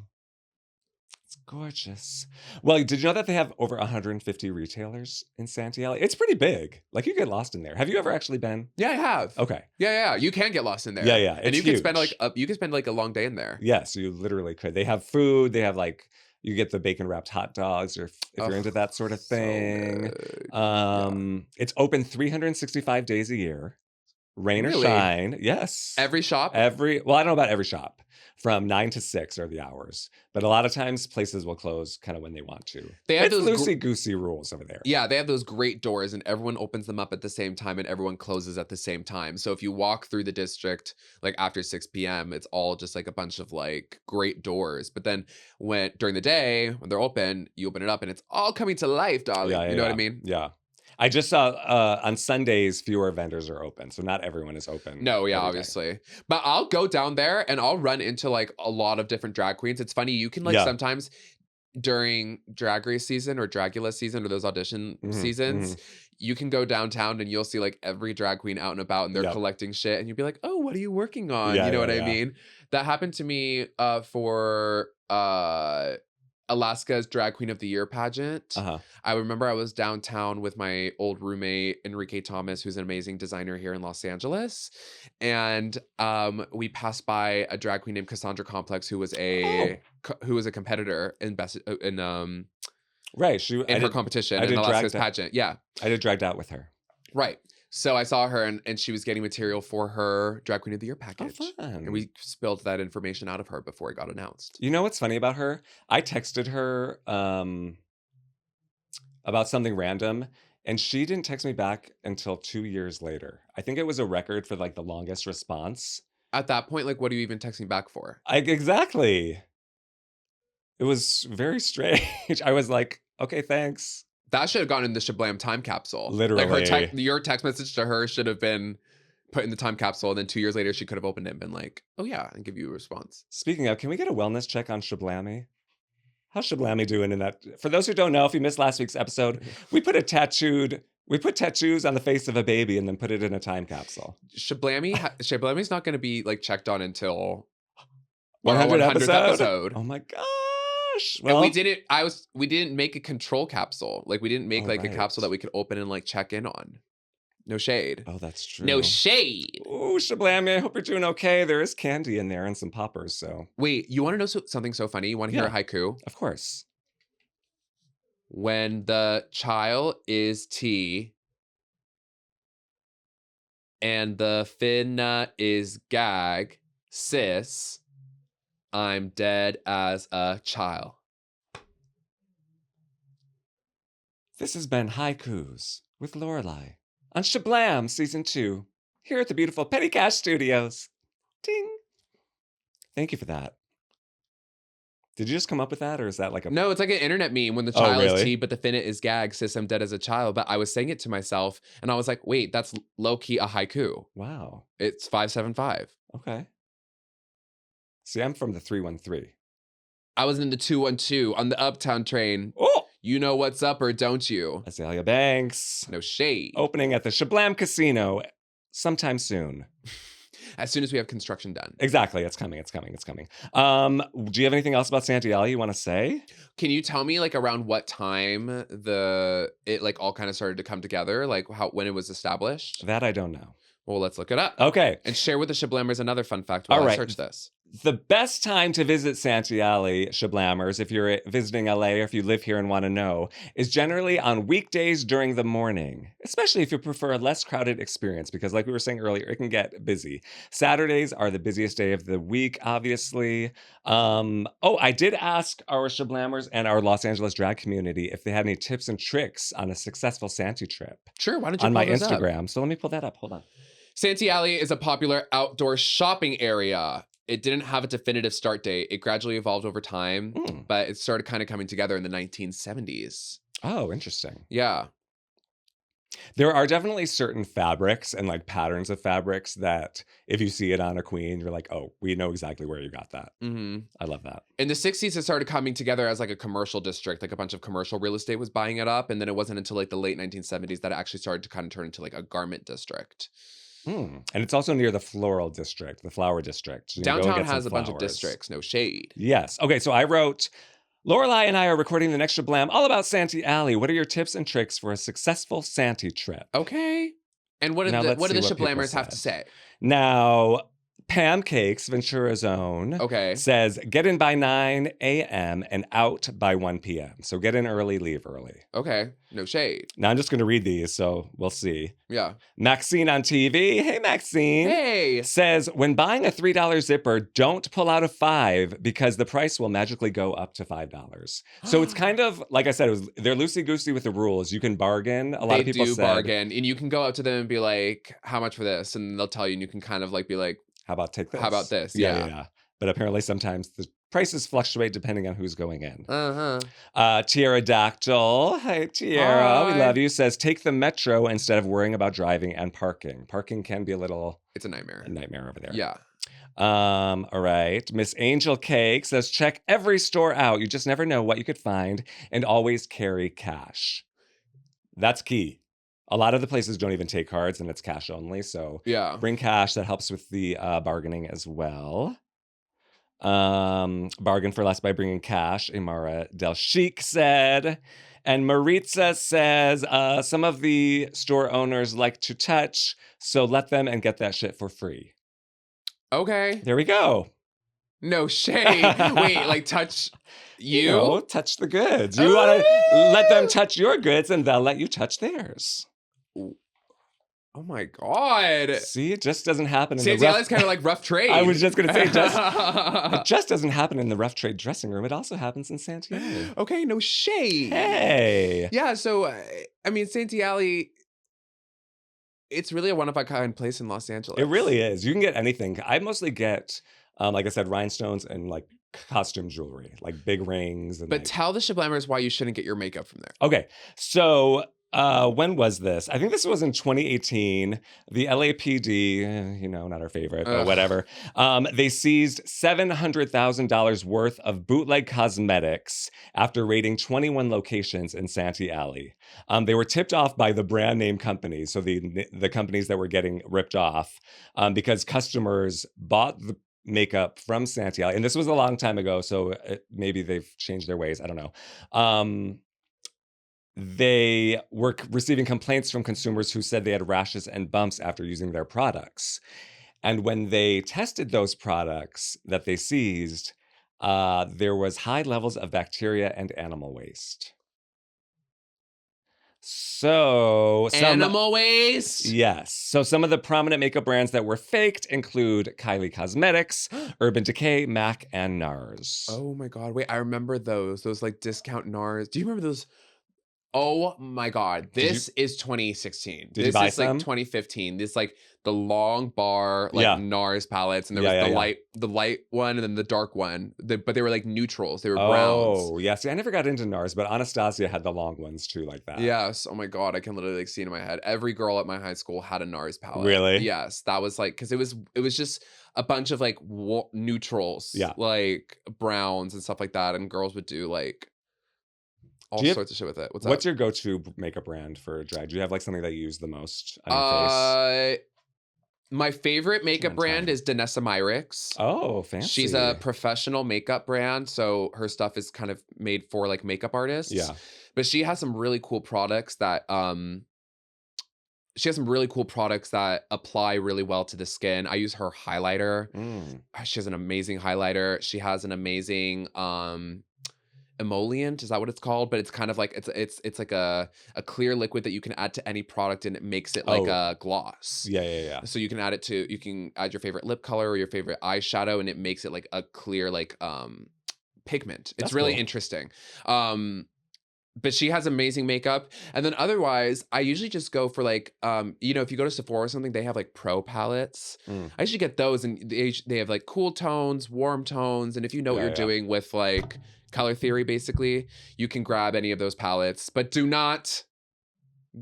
It's Gorgeous. Well, did you know that they have over 150 retailers in Santee Alley? It's pretty big. Like, you get lost in there. Have you ever actually been? Yeah, I have. Okay. Yeah. You can get lost in Yeah, there. yeah. And It's huge. you could spend like a long day in there. Yes, you literally could. They have food. They have like you get the bacon wrapped hot dogs, or if Oh, you're into that sort of so thing. good. Yeah. It's open 365 days a year, rain or Really? shine. Yes, Every shop? well, I don't know about every shop. From 9 to 6 are the hours, but a lot of times places will close kind of when they want to. They have It's those loosey goosey rules over there. Yeah, they have those great doors and everyone opens them up at the same time and everyone closes at the same time. So if you walk through the district like after 6 p.m., it's all just like a bunch of like great doors. But then when during the day, when they're open, you open it up and it's all coming to life, darling. Yeah, yeah, You know what I yeah. mean? Yeah. I just saw on Sundays fewer vendors are open, so not everyone is open No, yeah, every day. obviously. But I'll go down there and I'll run into like a lot of different drag queens. It's funny, you can like Yeah. sometimes during drag race season or dragula season or those audition Mhm, seasons, mhm. you can go downtown and you'll see like every drag queen out and about and they're Yep. collecting shit and you'll be like, "Oh, what are you working on?" Yeah, You know yeah, what I yeah. mean? That happened to me for Alaska's Drag Queen of the Year pageant. Uh-huh. I remember I was downtown with my old roommate Enrique Thomas, who's an amazing designer here in Los Angeles, and we passed by a drag queen named Cassandra Complex, who was Oh, a competitor in right. in her competition I in did Alaska's dragged out. pageant. Yeah, I did dragged out with her. right. So I saw her and she was getting material for her Drag Queen of the Year Oh, package, and fun. we spilled that information out of her before it got announced. You know what's funny about her? I texted her about something random, and she didn't text me back until 2 years later. I think it was a record for like the longest response. At that point, like, what are you even texting back for? Exactly. It was very strange. I was like, okay, thanks. That should have gone in the Shablam time capsule. Like Literally. your text message to her should have been put in the time capsule, and then 2 years later she could have opened it and been like, "Oh yeah," and give you a response. Speaking of, can we get a wellness check on Shablammy? How's Shablammy doing in that? For those who don't know, if you missed last week's episode, we put tattoos on the face of a baby and then put it in a time capsule. Shablammy's not going to be like checked on until our 100 100th episode? episode. Oh my gosh. And Well, we didn't make a control capsule. Like we didn't make oh, like a capsule that right. we could open and like check in on. No shade. Oh, that's true. No shade. Ooh, Shablammy, I hope you're doing okay. There is candy in there and some poppers, so Wait, you want to know something so funny? You want to hear a yeah, haiku? of course. When the child is tea and the finna is gag, sis, I'm dead as a child. This has been Haikus with Lorelei on Shablam Season 2 here at the beautiful Petty Cash Studios. Ding. Thank you for that. Did you just come up with that, or is that like a... No, it's like an internet meme when the Oh, child is really? tea, but the finna is gag, sis, I'm dead as a child. But I was saying it to myself and I was like, wait, that's low key a haiku. Wow. It's 575. Okay. See, I'm from the 313. I was in the 212 on the Uptown train. Oh! You know what's up or don't you? Azalea Banks. No shade. Opening at the Shablam Casino sometime soon. As soon as we have construction done. Exactly. It's coming. It's coming. It's coming. Do you have anything else about Santee Alley you want to say? Can you tell me like around what time it like all kind of started to come together? Like when it was established? That I don't know. Well, let's look it up. Okay. And share with the Shablammers another fun fact while All I right. search this. The best time to visit Santee Alley, Shablammers, if you're visiting LA or if you live here and want to know, is generally on weekdays during the morning, especially if you prefer a less crowded experience, because like we were saying earlier, it can get busy. Saturdays are the busiest day of the week, obviously. I did ask our Shablammers and our Los Angeles drag community if they had any tips and tricks on a successful Santee trip Sure, why don't you on pull my those up? Instagram. So let me pull that up. Hold on. Santee Alley is a popular outdoor shopping area. It didn't have a definitive start date. It gradually evolved over time, but it started kind of coming together in the 1970s. Oh, interesting. Yeah. There are definitely certain fabrics and like patterns of fabrics that if you see it on a queen, you're like, oh, we know exactly where you got that. Mm-hmm. I love that. In the 60s, it started coming together as like a commercial district, like a bunch of commercial real estate was buying it up. And then it wasn't until like the late 1970s that it actually started to kind of turn into like a garment district. And it's also near the floral district, the flower district. So Downtown has a bunch of districts, no shade. Yes. Okay, so I wrote Lorelei and I are recording the next Shablam all about Santee Alley. What are your tips and tricks for a successful Santee trip? Okay. And Now let's what do see the what people Shablammers have to said. say? Now, Pam Cakes, Ventura's own, Okay. says get in by 9 a.m. and out by 1 p.m. So get in early, leave early. Okay. No shade. Now I'm just going to read these, so we'll see. Yeah. Maxine on TV, hey Maxine, Hey. says when buying a $3 zipper, don't pull out a $5 because the price will magically go up to $5. So it's kind of, like I said, they're loosey-goosey with the rules. You can bargain. A lot of people said, bargain, and you can go up to them and be like, how much for this? And they'll tell you, and you can kind of like be like, how about take this? how about this? Yeah. But apparently sometimes the prices fluctuate depending on who's going in. Uh-huh. Pterodactyl, hey Tiara, we Hi. love you, says take the metro instead of worrying about driving and parking. Parking can be It's a nightmare. over there. Yeah. All right. Miss Angel Cake says check every store out. You just never know what you could find, and always carry cash. That's key. A lot of the places don't even take cards and it's cash only. So Yeah. bring cash. That helps with the bargaining as well. Bargain for less by bringing cash, Imara Del Chic said. And Maritza says some of the store owners like to touch, so let them and get that shit for free. Okay. There we go. No shade. Wait, like touch you? You know, touch the goods. You want to let them touch your goods and they'll let you touch theirs. Oh my God. See, it just doesn't happen in Santee the rough... Alley's kind of like rough trade. I was just going to say, it just doesn't happen in the rough trade dressing room. It also happens in Santee Alley. Okay, no shade. Hey. Yeah, so, I mean, Santee Alley, it's really a one-of-a-kind place in Los Angeles. It really is. You can get anything. I mostly get, like I said, rhinestones and like costume jewelry, like big rings. And But like... tell the Shablammers why you shouldn't get your makeup from there. Okay, so when was this? I think this was in 2018. The LAPD, not our favorite, but whatever. They seized $700,000 worth of bootleg cosmetics after raiding 21 locations in Santee Alley. They were tipped off by the brand name companies, so the companies that were getting ripped off, because customers bought the makeup from Santee Alley. And this was a long time ago, so maybe they've changed their ways. I don't know. They were receiving complaints from consumers who said they had rashes and bumps after using their products. And when they tested those products that they seized, there was high levels of bacteria and animal waste. So animal waste? Yes. So some of the prominent makeup brands that were faked include Kylie Cosmetics, Urban Decay, MAC, and NARS. Oh my God. Wait, I remember those like discount NARS. Do you remember those? Oh my God. This is 2016. Did you buy this is some? like 2015. This like the long bar, like NARS palettes. And there was the light one and then the dark one. But they were like neutrals. They were browns. Oh, yeah. See, I never got into NARS, but Anastasia had the long ones too, like that. Yes. Oh my God. I can literally like see it in my head. Every girl at my high school had a NARS palette. Really? Yes. That was like, because it was just a bunch of like neutrals. Yeah. Like browns and stuff like that. And girls would do like all sorts of shit with it. What's your go-to makeup brand for drag? Do you have like something that you use the most on your face? My favorite makeup brand is Danessa Myricks. Oh, fancy. She's a professional makeup brand, so her stuff is kind of made for like makeup artists. Yeah. But she has some really cool products that apply really well to the skin. I use her highlighter. She has an amazing highlighter. She has an amazing emollient, is that what it's called? But it's kind of like it's like a clear liquid that you can add to any product and it makes it like a gloss. Yeah. So you can add your favorite lip color or your favorite eyeshadow and it makes it like a clear like pigment. It's really interesting. But she has amazing makeup. And then otherwise, I usually just go for like, if you go to Sephora or something, they have like pro palettes. I usually get those and they have like cool tones, warm tones. And if you know what you're doing with like color theory, basically, you can grab any of those palettes, but do not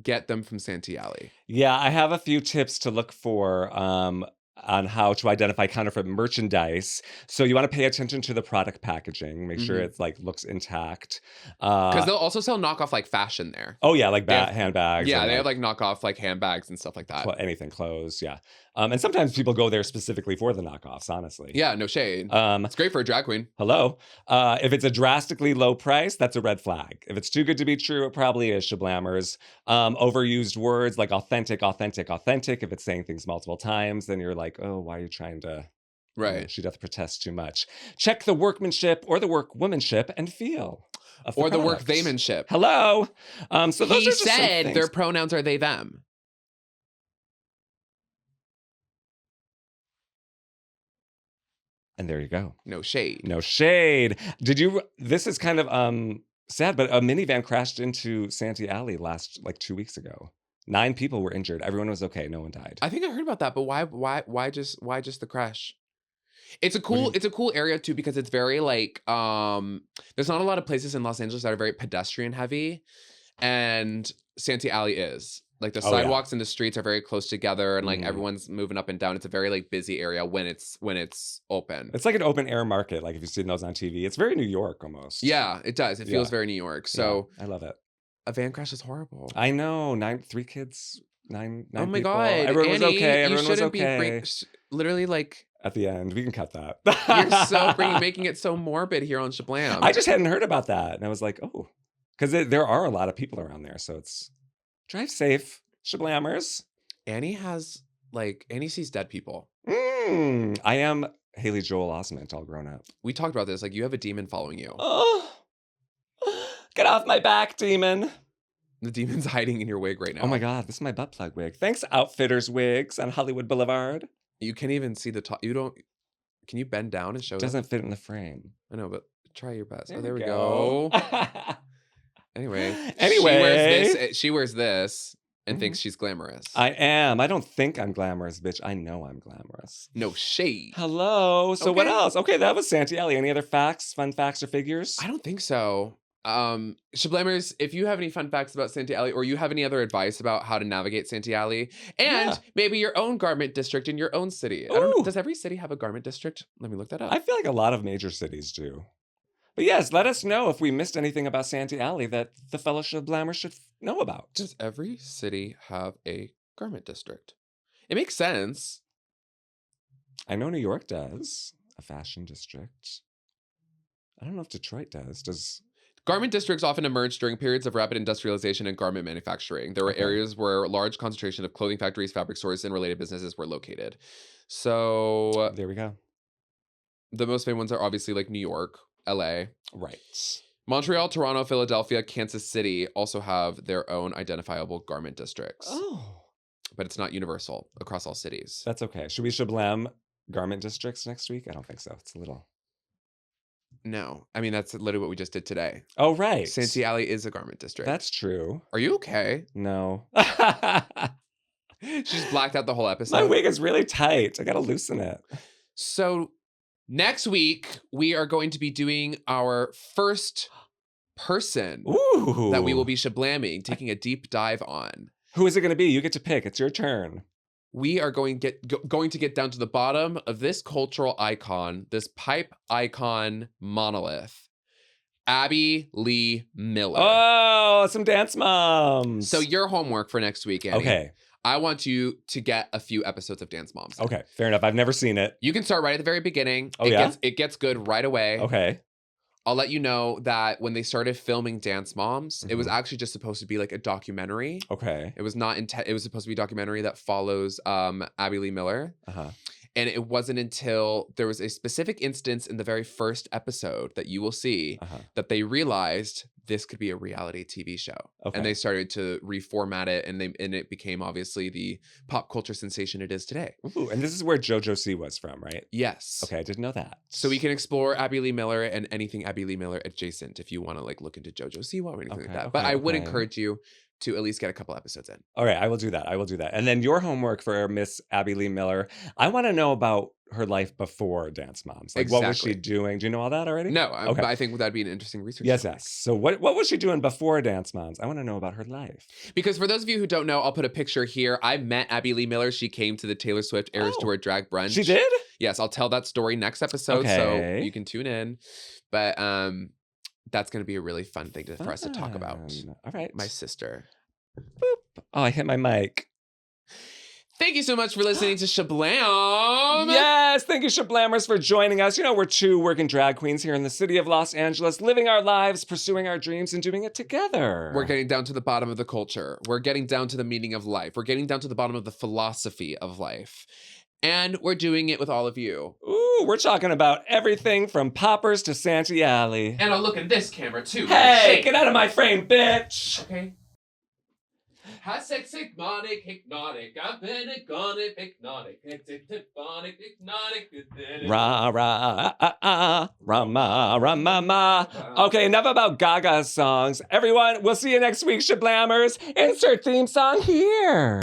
get them from Santee Alley. Yeah, I have a few tips to look for. on how to identify counterfeit merchandise. So you want to pay attention to the product packaging, make sure it's like looks intact. Because they'll also sell knockoff like fashion there. Oh yeah, like They have- handbags. Yeah, and, they have like knockoff like handbags and stuff like that. anything, clothes, yeah. And sometimes people go there specifically for the knockoffs, honestly. Yeah, no shade. Um, It's great for a drag queen. Hello. If it's a drastically low price, that's a red flag. If it's too good to be true, it probably is Shablammers. Overused words like authentic, authentic, authentic. If it's saying things multiple times, then you're like, oh, why are you trying to? Right. She doth protest too much. Check the workmanship or the workwomanship and feel. Or the work product. theymanship. Hello. So those He are just some said things. their pronouns are they, them. And there you go. No shade. No shade. This is kind of sad, but a minivan crashed into Santee Alley like 2 weeks ago. 9 people were injured. Everyone was okay. No one died. I think I heard about that, but why just the crash? It's a cool area too because it's very like there's not a lot of places in Los Angeles that are very pedestrian heavy, and Santee Alley is. Like the sidewalks and the streets are very close together, and like everyone's moving up and down. It's a very like busy area when it's open. It's like an open air market. Like if you've seen those on TV, it's very New York almost. Yeah, it does. It feels very New York. So I love it. A van crash is horrible. I know. 3 kids, nine oh my people. God, Everyone was Annie, okay. You Everyone was shouldn't okay. be literally like at the end, we can cut that. you're so making it so morbid here on Shablam. I just hadn't heard about that, and I was like, oh, because there are a lot of people around there, so it's drive safe, Shablammers. Annie sees dead people. I am Haley Joel Osment, all grown up. We talked about this. Like, you have a demon following you. Oh, get off my back, demon. The demon's hiding in your wig right now. Oh my God, this is my butt plug wig. Thanks, Outfitters Wigs on Hollywood Boulevard. You can't even see the top. Can you bend down and show it? Doesn't fit in the frame. I know, but try your best. There we go. Anyway, she wears this and thinks she's glamorous. I am. I don't think I'm glamorous, bitch. I know I'm glamorous. No shade. Hello. So what else? Okay, that was Santee Alley. Any other facts, fun facts, or figures? I don't think so. Shablammers, if you have any fun facts about Santee Alley, or you have any other advice about how to navigate Santee Alley, and maybe your own garment district in your own city. I don't know, does every city have a garment district? Let me look that up. I feel like a lot of major cities do. But yes, let us know if we missed anything about Santee Alley that the fellow Shablammers should know about. Does every city have a garment district? It makes sense. I know New York does. A fashion district. I don't know if Detroit does. Garment districts often emerged during periods of rapid industrialization and garment manufacturing. There were areas where a large concentration of clothing factories, fabric stores, and related businesses were located. So there we go. The most famous ones are obviously like New York, LA. Right. Montreal, Toronto, Philadelphia, Kansas City also have their own identifiable garment districts. Oh. But it's not universal across all cities. That's okay. Should we Shablam garment districts next week? I don't think so. It's a little... No. I mean, that's literally what we just did today. Oh, right. Santee Alley is a garment district. That's true. Are you okay? No. She's blacked out the whole episode. My wig is really tight. I gotta loosen it. So next week, we are going to be doing our first person that we will be Shablamming, taking a deep dive on. Who is it going to be? You get to pick. It's your turn. We are going to get down to the bottom of this cultural icon, this pipe icon monolith, Abby Lee Miller. Oh, some dance moms. So your homework for next week, Annie. Okay. I want you to get a few episodes of Dance Moms. Okay, fair enough. I've never seen it. You can start right at the very beginning. Oh, It gets good right away. Okay. I'll let you know that when they started filming Dance Moms, it was actually just supposed to be like a documentary. Okay. It was not it was supposed to be a documentary that follows Abby Lee Miller. Uh-huh. And it wasn't until there was a specific instance in the very first episode that you will see that they realized this could be a reality TV show. Okay. And they started to reformat it, and it became obviously the pop culture sensation it is today. Ooh, and this is where JoJo C was from, right? Yes. Okay, I didn't know that. So we can explore Abby Lee Miller and anything Abby Lee Miller adjacent if you want to like look into JoJo Siwa or anything like that. But I would encourage you to at least get a couple episodes in. All right, I will do that. And then your homework for Miss Abby Lee Miller, I want to know about her life before Dance Moms. Like, what was she Exactly. doing? Do you know all that already? No, Okay. I think that'd be an interesting research Yes, topic. yes. So what was she doing before Dance Moms? I want to know about her life. Because for those of you who don't know, I'll put a picture here. I met Abby Lee Miller. She came to the Taylor Swift Eras Tour drag brunch. She did? Yes, I'll tell that story next episode, so you can tune in. But that's going to be a really fun thing for us to talk about. All right. My sister. Boop. Oh, I hit my mic. Thank you so much for listening to Shablam. Yes, thank you, Shablammers, for joining us. You know, we're two working drag queens here in the city of Los Angeles, living our lives, pursuing our dreams, and doing it together. We're getting down to the bottom of the culture. We're getting down to the meaning of life. We're getting down to the bottom of the philosophy of life. And we're doing it with all of you. Ooh, we're talking about everything from poppers to Santee Alley. And I'll look in this camera, too. Hey, get out of my frame, bitch! Okay. Hasek, hypnotic, I've been a gonic, hypnotic, hypnotic. Ra, ra, ah, ah, rama, rama, ma. Okay, enough about Gaga songs. Everyone, we'll see you next week, Shablammers. Insert theme song here.